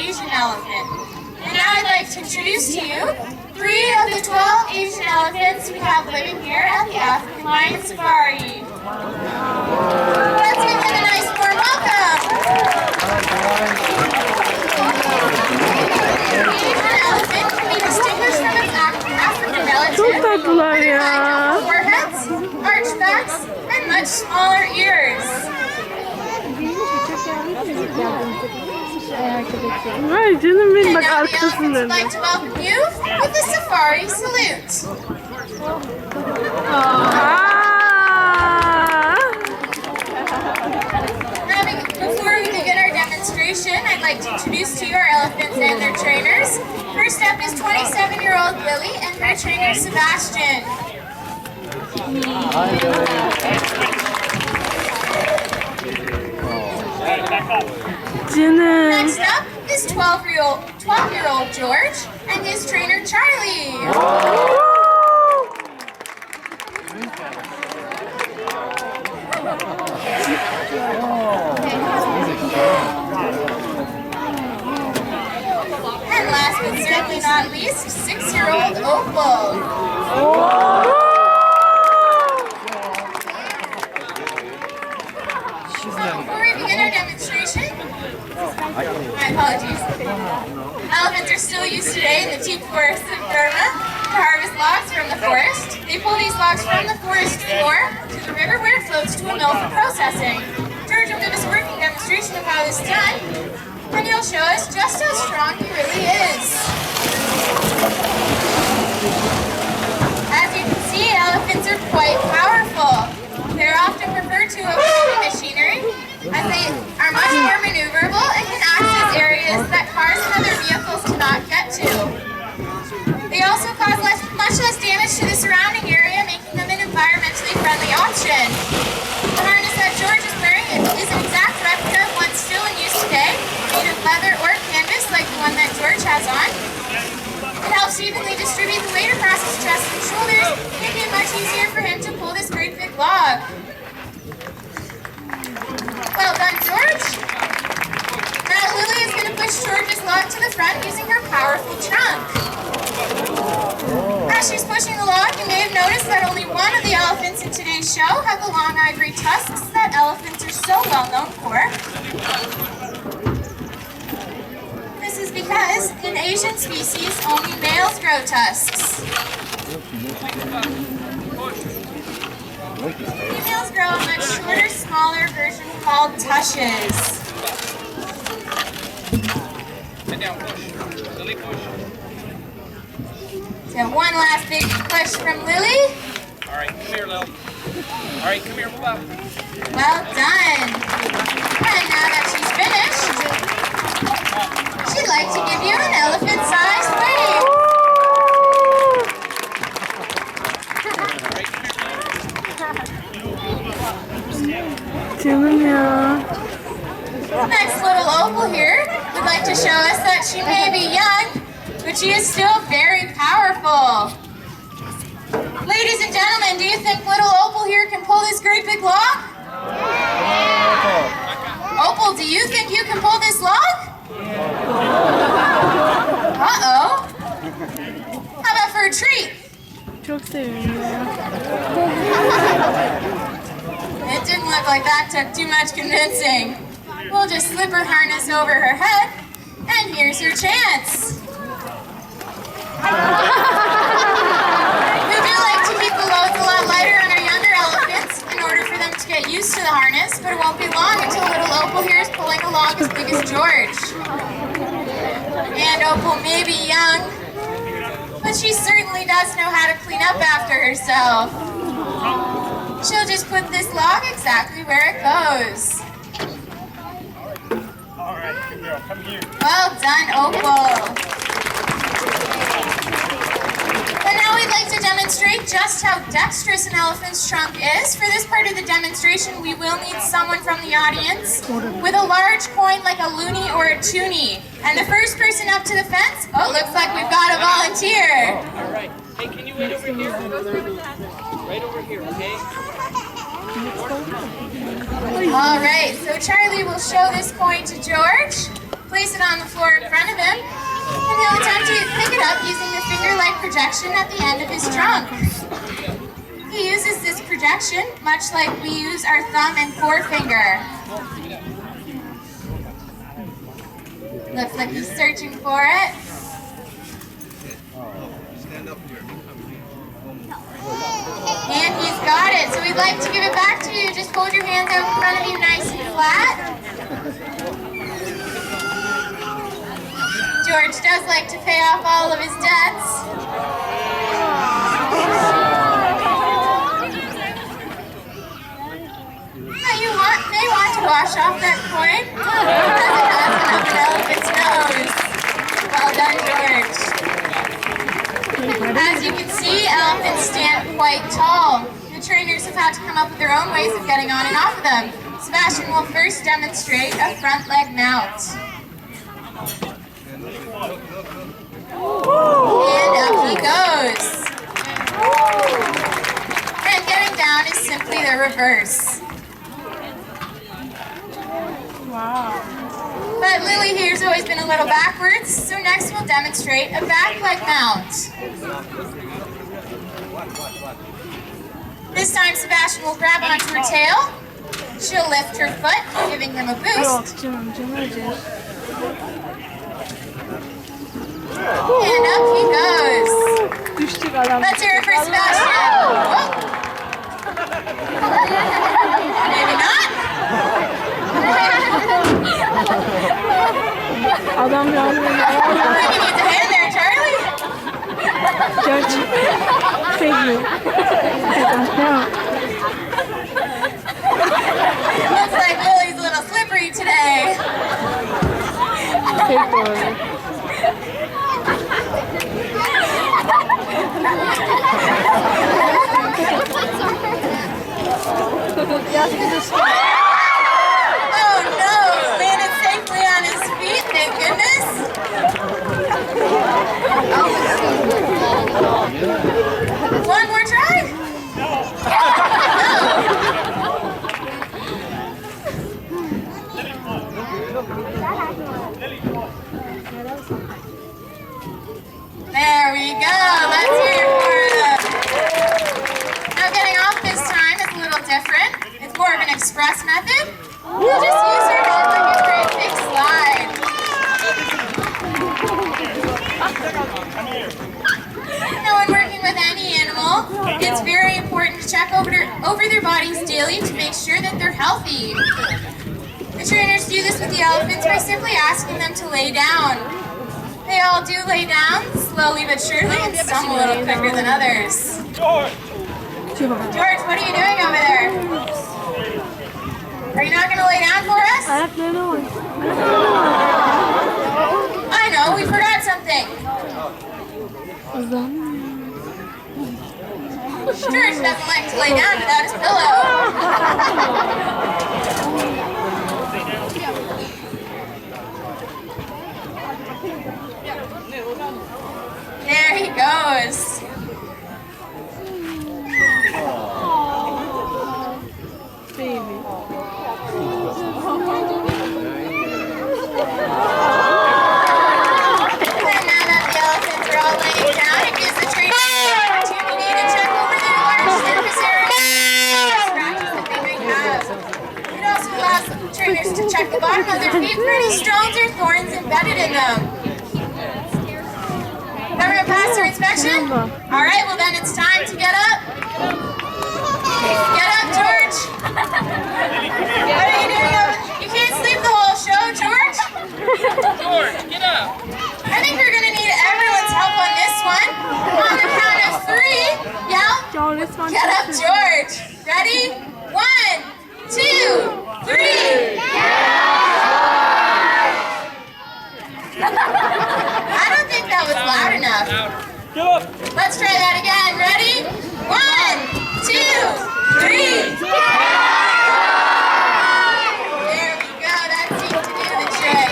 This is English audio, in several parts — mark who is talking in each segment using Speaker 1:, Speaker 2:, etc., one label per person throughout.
Speaker 1: Asian elephant. And now I'd like to introduce to you 3 of the 12 Asian elephants we have living here at the African Lion Safari. Let's give them a nice warm welcome. The Asian elephant can be distinguished from its African relative by larger foreheads, arched backs, and much smaller ears.
Speaker 2: Vay canım benim, bak
Speaker 1: And now the
Speaker 2: arkasında.
Speaker 1: elephants would like to welcome you with the safari salute. Now, before we begin our demonstration, I'd like to introduce to you our elephants and their trainers. First up is 27-year-old Lily and her trainer Sebastian. Next up is 12-year-old George and his trainer Charlie. And last but certainly not least, 6-year-old Opal. Before we begin our demonstration, my apologies. Elephants are still used today in the deep forests of Burma to harvest logs from the forest. They pull these logs from the forest floor to the river where it floats to a mill for processing. George will give us a working demonstration of how this is done, and he'll show us just how strong he really is. As you can see, elephants are quite powerful. They're often referred to as heavy machinery, as they are much more maneuverable and can access areas that cars and other vehicles cannot get to. They also cause much less damage to the surrounding area, making them an environmentally friendly option. The harness that George is wearing is an exact replica of one still in use today, made of leather or canvas like the one that George has on. It helps evenly distribute the weight across his chest and shoulders, making it much easier for him to pull this great big log. Well done, George. Now Lily is going to push George's log to the front using her powerful trunk. As she's pushing the log, you may have noticed that only one of the elephants in today's show have the long ivory tusks that elephants are so well known for. This is because in Asian species, only males grow tusks. Females grow a much shorter, smaller version called tushes.
Speaker 3: Sit down, push. Lily, push.
Speaker 1: So one last big push from Lily.
Speaker 3: All right, come here, Lil. All right, come here, move up.
Speaker 1: Well done. And now that she's finished, she'd like to give you an elephant-sized wave.
Speaker 2: Canım ya.
Speaker 1: Next little Opal here would like to show us that she may be young, but she is still very powerful. Ladies and gentlemen, do you think little Opal here can pull this great big log? Opal, do you think you can pull this log? Uh-oh. How about for a treat?
Speaker 2: Çok seviyorum ya.
Speaker 1: It didn't look like that took too much convincing. We'll just slip her harness over her head, and here's her chance. We do like to keep the loads a lot lighter on our younger elephants in order for them to get used to the harness, but it won't be long until little Opal here is pulling a log as big as George. And Opal may be young, but she certainly does know how to clean up after herself. She'll just put this log exactly where it goes.
Speaker 3: All right, good girl, come here.
Speaker 1: Well done, Opal. But now we'd like to demonstrate just how dexterous an elephant's trunk is. For this part of the demonstration, we will need someone from the audience with a large coin like a loonie or a toonie. And the first person up to the fence, oh, looks like we've got a volunteer.
Speaker 3: All right. Hey, can you wait over here? Right over here, okay?
Speaker 1: All right, so Charlie will show this coin to George. place it on the floor in front of him, and he'll attempt to pick it up using the finger-like projection at the end of his trunk. He uses this projection much like we use our thumb and forefinger. Looks like he's searching for it. And he's got it. So we'd like to give it back to you. Just hold your hands out in front of you nice and flat. George does like to pay off all of his debts. Now you may want to wash off that coin because it has an elephant's nose. Well done, George. As you can see, elephants stand quite tall. The trainers have had to come up with their own ways of getting on and off of them. Sebastian will first demonstrate a front leg mount. And up he goes. And getting down is simply the reverse.
Speaker 2: Wow.
Speaker 1: But Lily here's always been a little backwards, so next we'll demonstrate a back leg mount. This time Sebastian will grab onto her tail. She'll lift her foot, giving him a boost. And up he goes. Let's hear it for Sebastian. Whoa. Maybe not.
Speaker 2: Adam yardım
Speaker 1: I think he needs a hand there, Charlie.
Speaker 2: George, thank you.
Speaker 1: Looks like Lily's a little slippery today.
Speaker 2: Take one.
Speaker 1: Oh no! Landed safely on his feet, thank goodness. One more try? No. There we go. Let's hear it for him. Now getting off this time is a little different. It's more of an express method. We'll just use our head like a great big slide. Now when working with any animal, it's very important to check over their bodies daily to make sure that they're healthy. The trainers do this with the elephants by simply asking them to lay down. They all do lay down, slowly but surely, and some a little quicker than others. George, what are you doing over there? Are you not going to lay down for us? I know, we forgot something. George doesn't like to lay down without his pillow. There he goes.
Speaker 2: Baby.
Speaker 1: And now that the elephants are all laying down, it gives the trainers the opportunity to check over their large surface area scratches that they may have. It also allows the trainers to check the bottom of their feet for any stones or thorns embedded in them. Everyone pass their inspection? Alright, well then it's time to get up. Get up, George. What are you doing over? You can't sleep the whole show, George.
Speaker 3: George, get up.
Speaker 1: I think we're going to need everyone's help on this one. On the count of 3, yell, get up, George. Ready? 1, 2, 3. I don't think that was loud enough.
Speaker 3: Get up.
Speaker 1: Let's try that again. Ready? 1, 2, 3. There we go. That seemed to do the trick.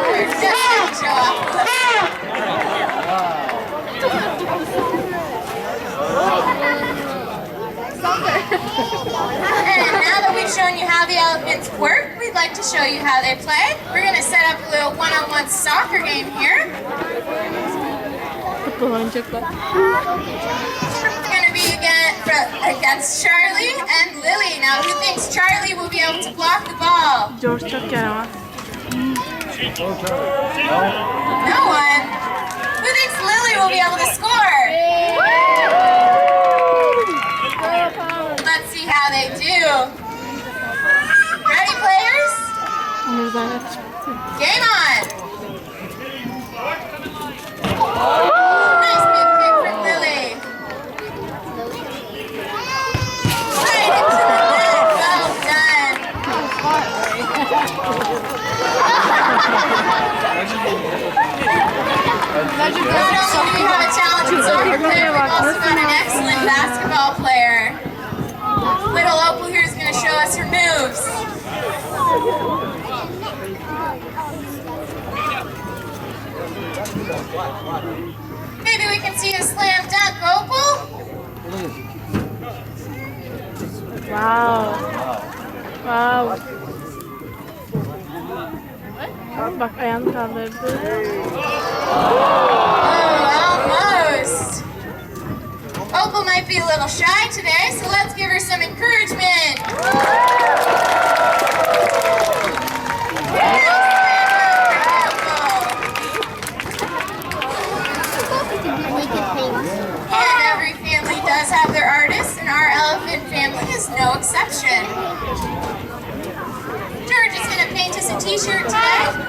Speaker 1: We're just going to show off. And now that we've work, we'd like to show you how they play. We're going to set up a little one-on-one soccer game here.
Speaker 2: Futbol oynayacaklar.
Speaker 1: We're going to be against Charlie and Lily. Now, who thinks Charlie will be able to block the ball?
Speaker 2: George çok yaramaz.
Speaker 1: No one. Who thinks Lily will be able to score? Let's see how they do. Ready, players?
Speaker 2: Onurdan açtı.
Speaker 1: Game on! Nice big kick from Lily. Right into the net. Well done. Not only do we have a talented soccer player, we've also got an excellent basketball player. Little Opal here is going to show us her moves. Maybe we can see a slam dunk, Opal?
Speaker 2: Wow. Wow. Bak ayağını kaldırdı.
Speaker 1: Oh, almost. Opal might be a little shy today, so let's give her some encouragement. And every family does have their artists, and our elephant family is no exception. George is going to paint us a t-shirt today.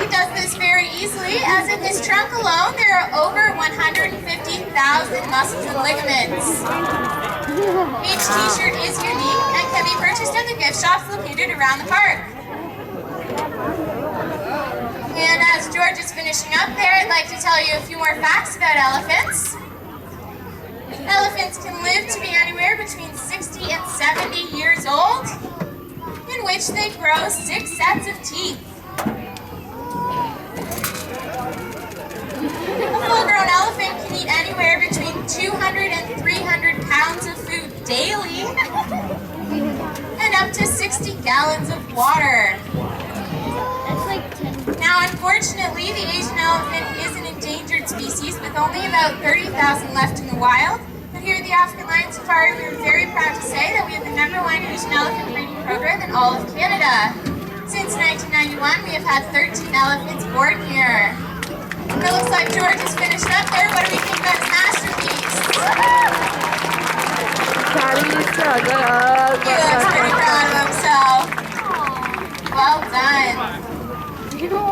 Speaker 1: He does this very easily, as in his trunk alone, there are over 150,000 muscles and ligaments. Each t-shirt is unique and can be purchased at the gift shops located around the park. And as George is finishing up there, I'd like to tell you a few more facts about elephants. Elephants can live to be anywhere between 60 and 70 years old, in which they grow 6 sets of teeth. A full-grown elephant can eat anywhere between 200 and 300 pounds of food daily, and up to 60 gallons of water. Now, unfortunately, the Asian elephant is an endangered species with only about 30,000 left in the wild. But here at the African Lion Safari, we are very proud to say that we have the #1 Asian elephant breeding program in all of Canada. Since 1991, we have had 13 elephants born here. It looks like George is finished up there. What do we think about his masterpiece? He looks pretty proud of himself. Well done.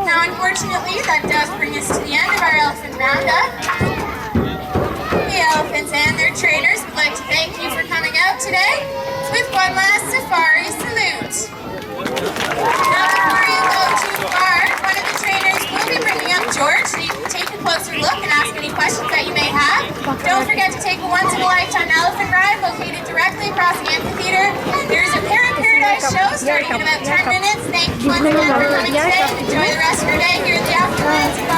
Speaker 1: Now, unfortunately, that does bring us to the end of our elephant roundup. The elephants and their trainers would like to thank you for coming out today with one last safari salute. Now, before you go too far, one of the trainers will be bringing up George so you can take a closer look and ask any questions that you may have. Don't forget to take a once-in-a-lifetime elephant ride located directly across the amphitheater. There's a Paradise show starting in about 10 minutes. Thank you once again for coming today and enjoy the rest of your day here at the African Lion Safari.